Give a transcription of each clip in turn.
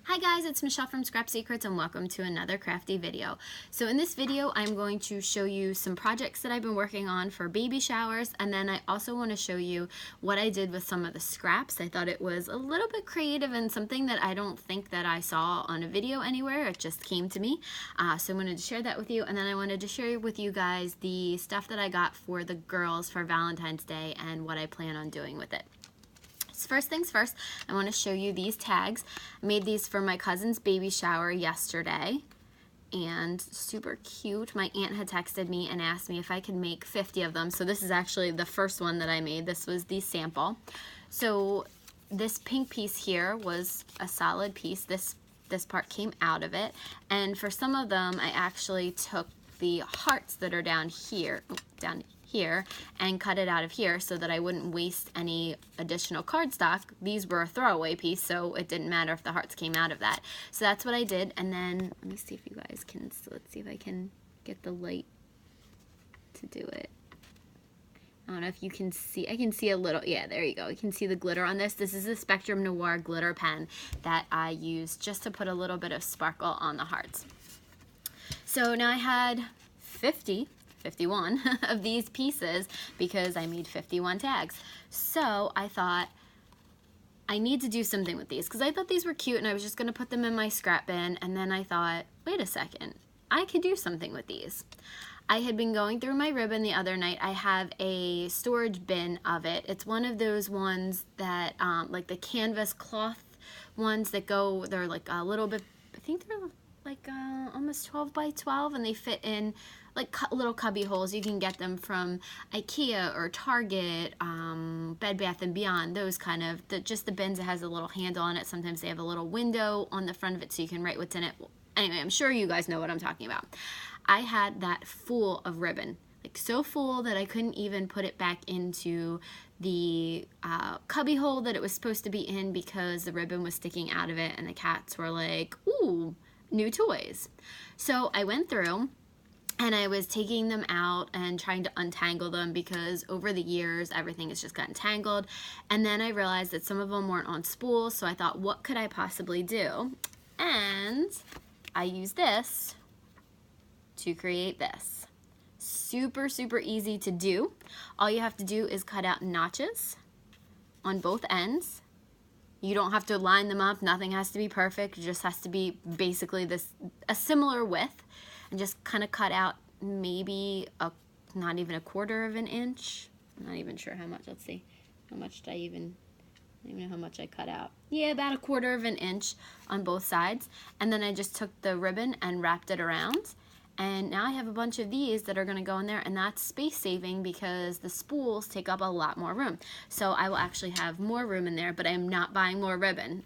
Hi guys, it's Michelle from Scrap Secrets and welcome to another crafty video. So in this video, I'm going to show you some projects that I've been working on for baby showers, and then I also want to show you what I did with some of the scraps. I thought it was a little bit creative and something that I don't think that I saw on a video anywhere. It just came to me. So I wanted to share that with you, and then I wanted to share with you guys the stuff that I got for the girls for Valentine's Day and what I plan on doing with it. First things first, I want to show you these tags. I made these for my cousin's baby shower yesterday, and super cute. My aunt had texted me and asked me if I could make 50 of them. So this is actually the first one that I made. This was the sample. So this pink piece here was a solid piece. This part came out of it, and for some of them I actually took the hearts that are down here and cut it out of here so that I wouldn't waste any additional cardstock. These were a throwaway piece, so it didn't matter if the hearts came out of that. So that's what I did, and then let me see if you guys can, so let's see if I can get the light to do it. I don't know if you can see, I can see a little, yeah, there you go. You can see the glitter on this. This is a Spectrum Noir glitter pen that I used just to put a little bit of sparkle on the hearts. So now I had 51 of these pieces because I made 51 tags. So I thought I need to do something with these because I thought these were cute and I was just going to put them in my scrap bin, and then I thought, wait a second, I could do something with these. I had been going through my ribbon the other night. I have a storage bin of it. It's one of those ones that like the canvas cloth ones that go, they're like a little bit, I think they're like almost 12 by 12, and they fit in like little cubby holes. You can get them from IKEA or Target, Bed Bath & Beyond, those kind of, just the bins that has a little handle on it. Sometimes they have a little window on the front of it so you can write what's in it. Anyway, I'm sure you guys know what I'm talking about. I had that full of ribbon, like so full that I couldn't even put it back into the cubby hole that it was supposed to be in because the ribbon was sticking out of it, and the cats were like, ooh, new toys. So I went through and I was taking them out and trying to untangle them because over the years everything has just gotten tangled, and then I realized that some of them weren't on spools, so I thought, what could I possibly do? And I used this to create this. Super easy to do. All you have to do is cut out notches on both ends. You don't have to line them up, nothing has to be perfect, it just has to be basically a similar width, and just kind of cut out maybe not even a quarter of an inch. I'm not even sure how much. Let's see, how much did I don't even know how much I cut out. Yeah, about a quarter of an inch on both sides, and then I just took the ribbon and wrapped it around. And now I have a bunch of these that are going to go in there, and that's space saving because the spools take up a lot more room. So I will actually have more room in there, but I am not buying more ribbon.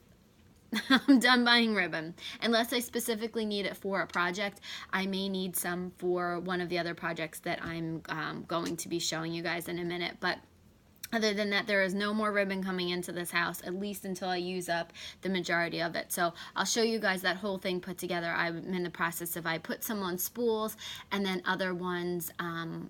I'm done buying ribbon. Unless I specifically need it for a project, I may need some for one of the other projects that I'm going to be showing you guys in a minute. But other than that, there is no more ribbon coming into this house, at least until I use up the majority of it. So I'll show you guys that whole thing put together. I'm in the process of, I put some on spools, and then other ones,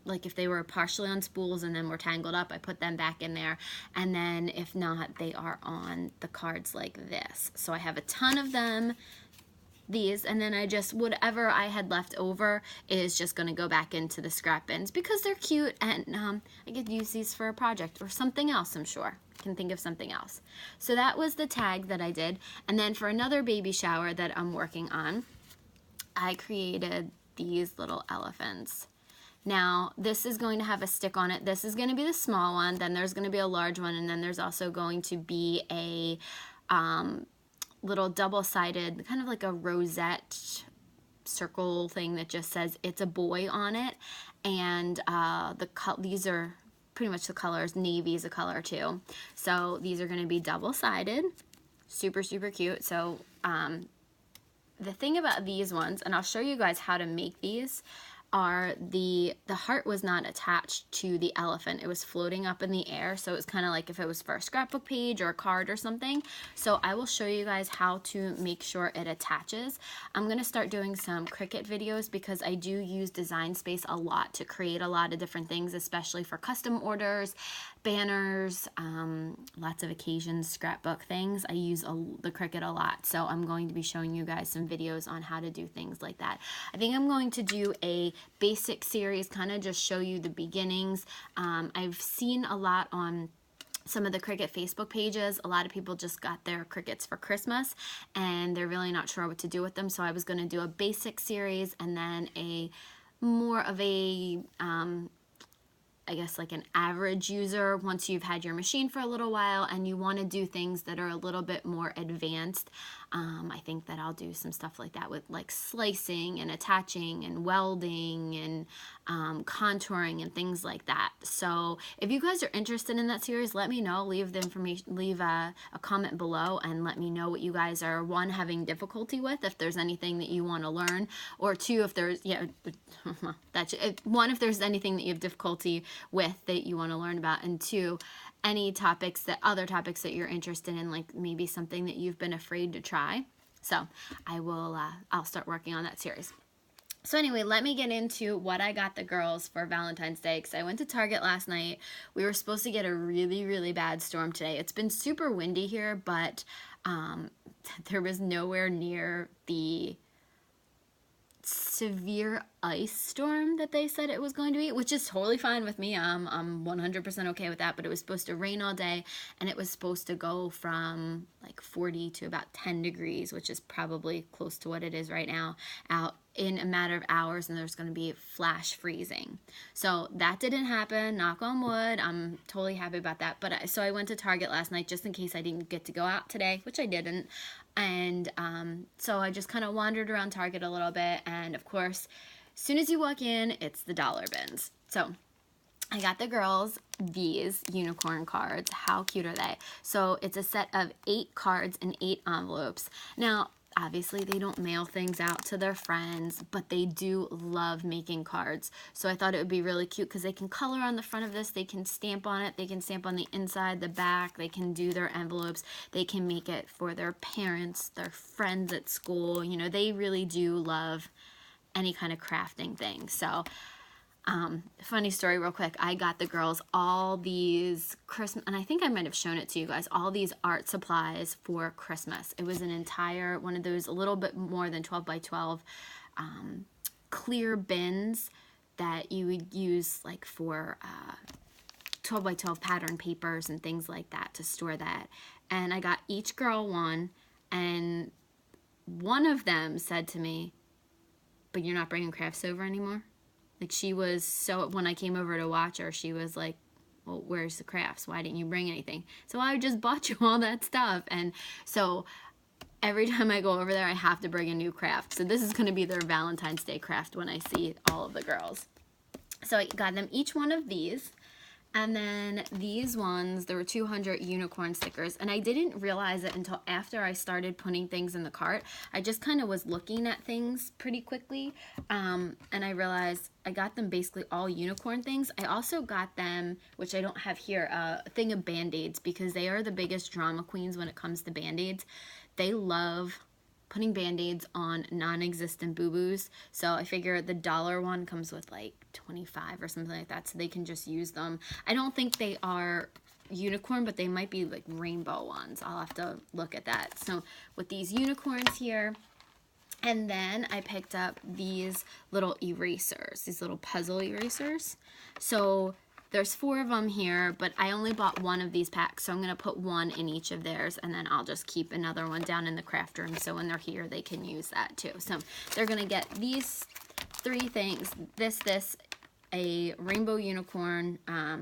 like if they were partially on spools and then were tangled up, I put them back in there. And then if not, they are on the cards like this. So I have a ton of them. These, and then I just, whatever I had left over is just going to go back into the scrap bins because they're cute, and I could use these for a project or something else. I'm sure I can think of something else. So that was the tag that I did, and then for another baby shower that I'm working on, I created these little elephants. Now this is going to have a stick on it. This is going to be the small one, then there's going to be a large one, and then there's also going to be a little double-sided, kind of like a rosette circle thing that just says it's a boy on it, and these are pretty much the colors. Navy is a color too, so these are going to be double-sided. Super cute. So the thing about these ones, and I'll show you guys how to make these, are the heart was not attached to the elephant. It was floating up in the air, so it was kind of like if it was for a scrapbook page or a card or something. So I will show you guys how to make sure it attaches. I'm going to start doing some Cricut videos because I do use Design Space a lot to create a lot of different things, especially for custom orders banners, lots of occasions, scrapbook things. I use the Cricut a lot, so I'm going to be showing you guys some videos on how to do things like that. I think I'm going to do a basic series, kind of just show you the beginnings. I've seen a lot on some of the Cricut Facebook pages. A lot of people just got their Cricuts for Christmas and they're really not sure what to do with them, so I was going to do a basic series and then a more of a I guess like an average user once you've had your machine for a little while and you want to do things that are a little bit more advanced. I think that I'll do some stuff like that with like slicing and attaching and welding and contouring and things like that. So if you guys are interested in that series, let me know. Leave the information, leave a comment below and let me know what you guys are, one, having difficulty with, if there's anything that you want to learn, or two, if there's, one, if there's anything that you have difficulty with that you want to learn about, and two, any other topics that you're interested in, like maybe something that you've been afraid to try. So I'll start working on that series. So anyway, let me get into what I got the girls for Valentine's Day, because I went to Target last night. We were supposed to get a really, really bad storm today. It's been super windy here, but there was nowhere near the severe ice storm that they said it was going to be, which is totally fine with me. I'm 100% okay with that, but it was supposed to rain all day, and it was supposed to go from like 40 to about 10 degrees, which is probably close to what it is right now, out in a matter of hours, and there's going to be flash freezing. So that didn't happen, knock on wood. I'm totally happy about that. But so I went to Target last night just in case I didn't get to go out today, which I didn't. And so I just kind of wandered around Target a little bit, and of course, as soon as you walk in, it's the dollar bins. So I got the girls these unicorn cards. How cute are they? So it's a set of 8 cards and 8 envelopes. Now, obviously, they don't mail things out to their friends, but they do love making cards. So I thought it would be really cute because they can color on the front of this, they can stamp on it, they can stamp on the inside, the back, they can do their envelopes, they can make it for their parents, their friends at school. You know, they really do love any kind of crafting thing. So funny story real quick, I got the girls all these Christmas, and I think I might have shown it to you guys, all these art supplies for Christmas. It was an entire one of those, a little bit more than 12 by 12 clear bins that you would use like for 12 by 12 pattern papers and things like that to store that. And I got each girl one, and one of them said to me, "But you're not bringing crafts over anymore?" Like, she was so, when I came over to watch her, she was like, "Well, where's the crafts? Why didn't you bring anything?" So I just bought you all that stuff. And so every time I go over there, I have to bring a new craft. So this is going to be their Valentine's Day craft when I see all of the girls. So I got them each one of these. And then these ones, there were 200 unicorn stickers, and I didn't realize it until after I started putting things in the cart. I just kind of was looking at things pretty quickly, and I realized I got them basically all unicorn things. I also got them, which I don't have here, a thing of Band-Aids, because they are the biggest drama queens when it comes to Band-Aids. They love putting Band-Aids on non-existent boo-boos. So I figure the dollar one comes with like 25 or something like that, so they can just use them. I don't think they are unicorn, but they might be like rainbow ones. I'll have to look at that. So with these unicorns here, and then I picked up these little erasers, these little puzzle erasers. So there's 4 of them here, but I only bought one of these packs, so I'm going to put one in each of theirs, and then I'll just keep another one down in the craft room, so when they're here, they can use that too. So they're going to get these 3 things, a rainbow unicorn, a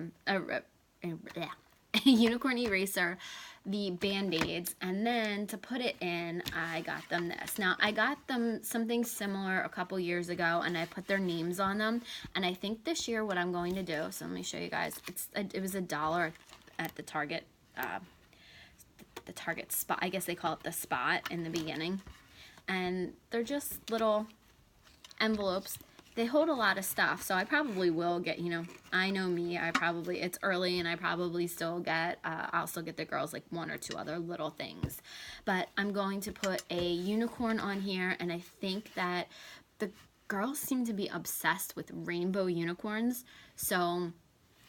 unicorn eraser, the Band-Aids, and then to put it in, I got them this. Now, I got them something similar a couple years ago, and I put their names on them, and I think this year what I'm going to do, so let me show you guys, it was $1 at the Target spot, I guess they call it the spot in the beginning, and they're just little envelopes. They hold a lot of stuff, so I probably will get, you know, I know me, it's early, and I probably still get, I'll still get the girls like 1 or 2 other little things. But I'm going to put a unicorn on here, and I think that the girls seem to be obsessed with rainbow unicorns, so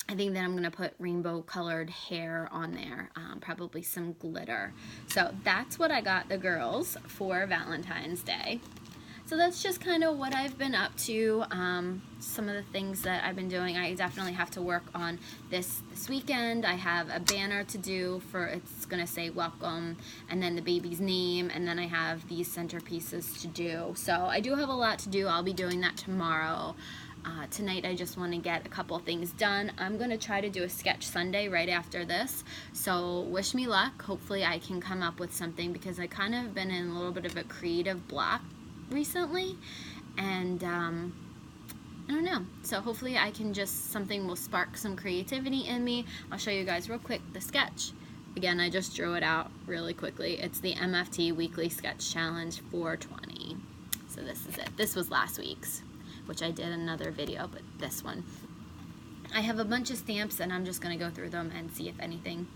I think that I'm going to put rainbow colored hair on there, probably some glitter. So that's what I got the girls for Valentine's Day. So that's just kind of what I've been up to, some of the things that I've been doing. I definitely have to work on this weekend. I have a banner to do for, it's going to say welcome, and then the baby's name, and then I have these centerpieces to do. So I do have a lot to do. I'll be doing that tomorrow. Tonight I just want to get a couple things done. I'm going to try to do a sketch Sunday right after this, so wish me luck. Hopefully I can come up with something, because I kind of been in a little bit of a creative block recently, and I don't know, so hopefully I can something will spark some creativity in me. I'll show you guys real quick the sketch. Again, I just drew it out really quickly. It's the MFT Weekly Sketch Challenge 420. So this is it. This was last week's, which I did another video, but this one. I have a bunch of stamps, and I'm just going to go through them and see if anything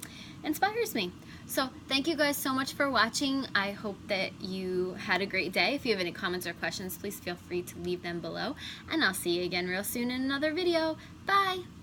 inspires me. So thank you guys so much for watching. I hope that you had a great day. If you have any comments or questions, please feel free to leave them below, and I'll see you again real soon in another video. Bye!